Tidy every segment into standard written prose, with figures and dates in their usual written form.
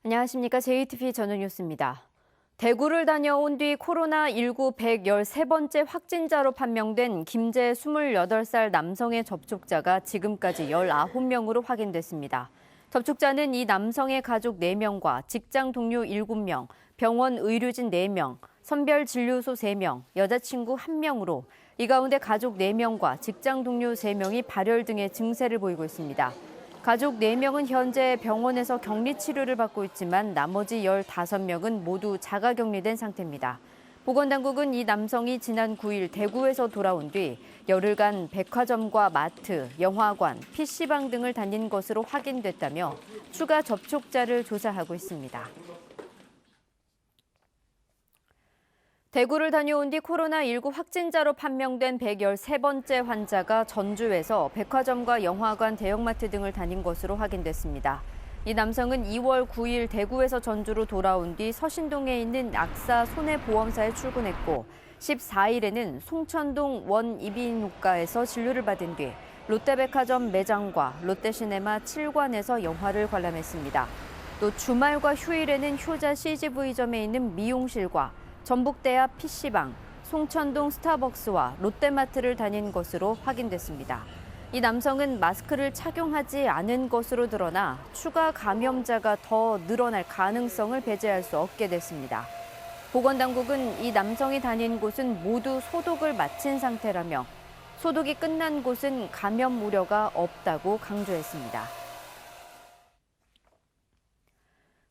안녕하십니까. JTBC 전우뉴스입니다. 대구를 다녀온 뒤 코로나19 113번째 확진자로 판명된 김제 28살 남성의 접촉자가 지금까지 19명으로 확인됐습니다. 접촉자는 이 남성의 가족 4명과 직장 동료 7명, 병원 의료진 4명, 선별진료소 3명, 여자친구 1명으로 이 가운데 가족 4명과 직장 동료 3명이 발열 등의 증세를 보이고 있습니다. 가족 4명은 현재 병원에서 격리치료를 받고 있지만 나머지 15명은 모두 자가격리된 상태입니다. 보건당국은 이 남성이 지난 9일 대구에서 돌아온 뒤 열흘간 백화점과 마트, 영화관, PC방 등을 다닌 것으로 확인됐다며 추가 접촉자를 조사하고 있습니다. 대구를 다녀온 뒤 코로나19 확진자로 판명된 113번째 환자가 전주에서 백화점과 영화관, 대형마트 등을 다닌 것으로 확인됐습니다. 이 남성은 2월 9일 대구에서 전주로 돌아온 뒤 서신동에 있는 악사 손해보험사에 출근했고 14일에는 송천동 원이비인후과에서 진료를 받은 뒤 롯데백화점 매장과 롯데시네마 7관에서 영화를 관람했습니다. 또 주말과 휴일에는 효자 CGV점에 있는 미용실과 전북대 앞 PC방, 송천동 스타벅스와 롯데마트를 다닌 것으로 확인됐습니다. 이 남성은 마스크를 착용하지 않은 것으로 드러나 추가 감염자가 더 늘어날 가능성을 배제할 수 없게 됐습니다. 보건당국은 이 남성이 다닌 곳은 모두 소독을 마친 상태라며 소독이 끝난 곳은 감염 우려가 없다고 강조했습니다.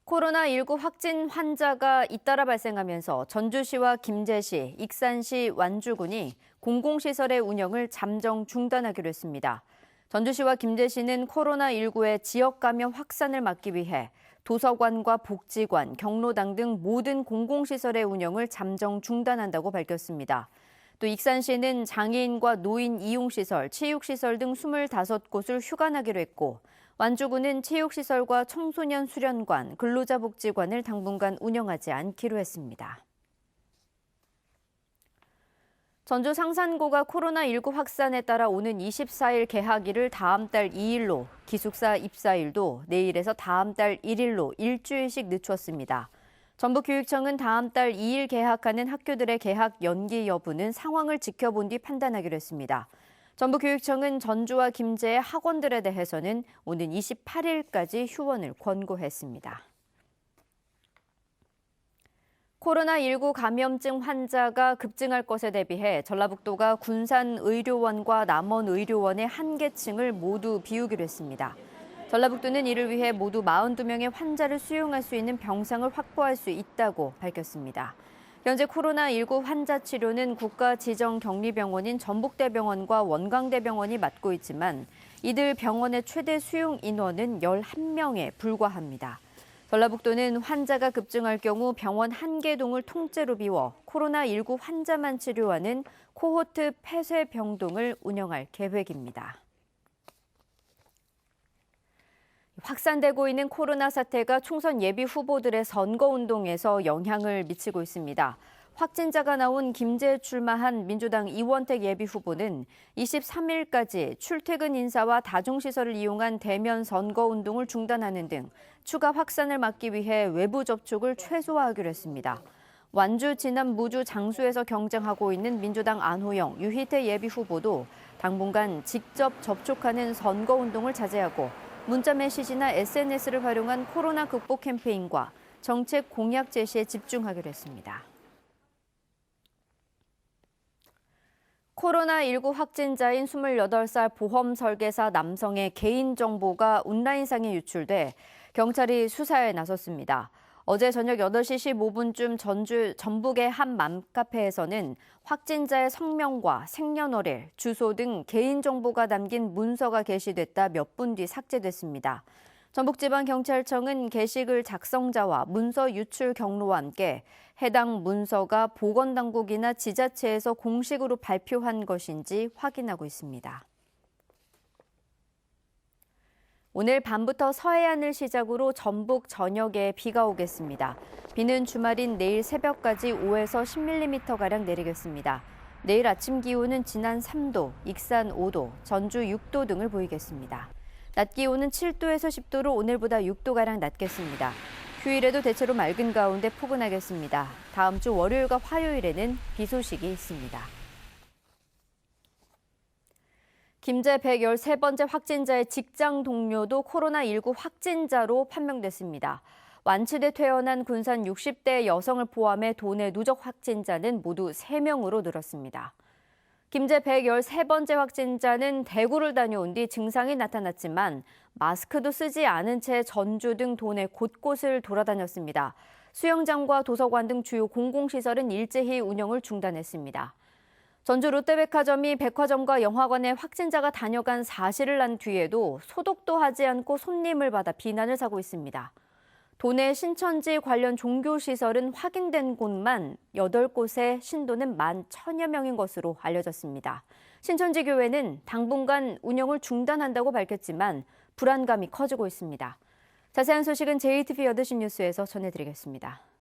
코로나19 확진 환자가 잇따라 발생하면서 전주시와 김제시, 익산시, 완주군이 공공시설의 운영을 잠정 중단하기로 했습니다. 전주시와 김제시는 코로나19의 지역 감염 확산을 막기 위해 도서관과 복지관, 경로당 등 모든 공공시설의 운영을 잠정 중단한다고 밝혔습니다. 또 익산시는 장애인과 노인 이용시설, 체육시설 등 25곳을 휴관하기로 했고 완주군은 체육시설과 청소년 수련관, 근로자복지관을 당분간 운영하지 않기로 했습니다. 전주 상산고가 코로나19 확산에 따라 오는 24일 개학일을 다음 달 2일로, 기숙사 입사일도 내일에서 다음 달 1일로 일주일씩 늦췄습니다. 전북교육청은 다음 달 2일 개학하는 학교들의 개학 연기 여부는 상황을 지켜본 뒤 판단하기로 했습니다. 전북교육청은 전주와 김제의 학원들에 대해서는 오는 28일까지 휴원을 권고했습니다. 코로나19 감염증 환자가 급증할 것에 대비해 전라북도가 군산의료원과 남원의료원의 한 개층을 모두 비우기로 했습니다. 전라북도는 이를 위해 모두 42명의 환자를 수용할 수 있는 병상을 확보할 수 있다고 밝혔습니다. 현재 코로나19 환자 치료는 국가지정격리병원인 전북대병원과 원광대병원이 맡고 있지만 이들 병원의 최대 수용 인원은 11명에 불과합니다. 전라북도는 환자가 급증할 경우 병원 1개 동을 통째로 비워 코로나19 환자만 치료하는 코호트 폐쇄병동을 운영할 계획입니다. 확산되고 있는 코로나 사태가 총선 예비 후보들의 선거운동에서 영향을 미치고 있습니다. 확진자가 나온 김제에 출마한 민주당 이원택 예비후보는 23일까지 출퇴근 인사와 다중시설을 이용한 대면 선거운동을 중단하는 등 추가 확산을 막기 위해 외부 접촉을 최소화하기로 했습니다. 완주, 진안, 무주, 장수에서 경쟁하고 있는 민주당 안호영, 유희태 예비후보도 당분간 직접 접촉하는 선거운동을 자제하고 문자 메시지나 SNS를 활용한 코로나 극복 캠페인과 정책 공약 제시에 집중하기로 했습니다. 코로나19 확진자인 28살 보험 설계사 남성의 개인정보가 온라인상에 유출돼 경찰이 수사에 나섰습니다. 어제 저녁 8시 15분쯤 전북의 한 맘카페에서는 확진자의 성명과 생년월일, 주소 등 개인정보가 담긴 문서가 게시됐다 몇 분 뒤 삭제됐습니다. 전북지방경찰청은 게시글 작성자와 문서 유출 경로와 함께 해당 문서가 보건당국이나 지자체에서 공식으로 발표한 것인지 확인하고 있습니다. 오늘 밤부터 서해안을 시작으로 전북 전역에 비가 오겠습니다. 비는 주말인 내일 새벽까지 5에서 10mm가량 내리겠습니다. 내일 아침 기온은 진안 3도, 익산 5도, 전주 6도 등을 보이겠습니다. 낮 기온은 7도에서 10도로 오늘보다 6도가량 낮겠습니다. 휴일에도 대체로 맑은 가운데 포근하겠습니다. 다음 주 월요일과 화요일에는 비 소식이 있습니다. 김제 113번째 확진자의 직장 동료도 코로나19 확진자로 판명됐습니다. 완치돼 퇴원한 군산 60대 여성을 포함해 도내 누적 확진자는 모두 3명으로 늘었습니다. 김제 113번째 확진자는 대구를 다녀온 뒤 증상이 나타났지만 마스크도 쓰지 않은 채 전주 등 도내 곳곳을 돌아다녔습니다. 수영장과 도서관 등 주요 공공시설은 일제히 운영을 중단했습니다. 전주 롯데백화점이 백화점과 영화관에 확진자가 다녀간 사실을 안 뒤에도 소독도 하지 않고 손님을 받아 비난을 사고 있습니다. 도내 신천지 관련 종교시설은 확인된 곳만 8곳에 신도는 11,000여 명인 것으로 알려졌습니다. 신천지 교회는 당분간 운영을 중단한다고 밝혔지만 불안감이 커지고 있습니다. 자세한 소식은 JTBC 8시 뉴스에서 전해드리겠습니다.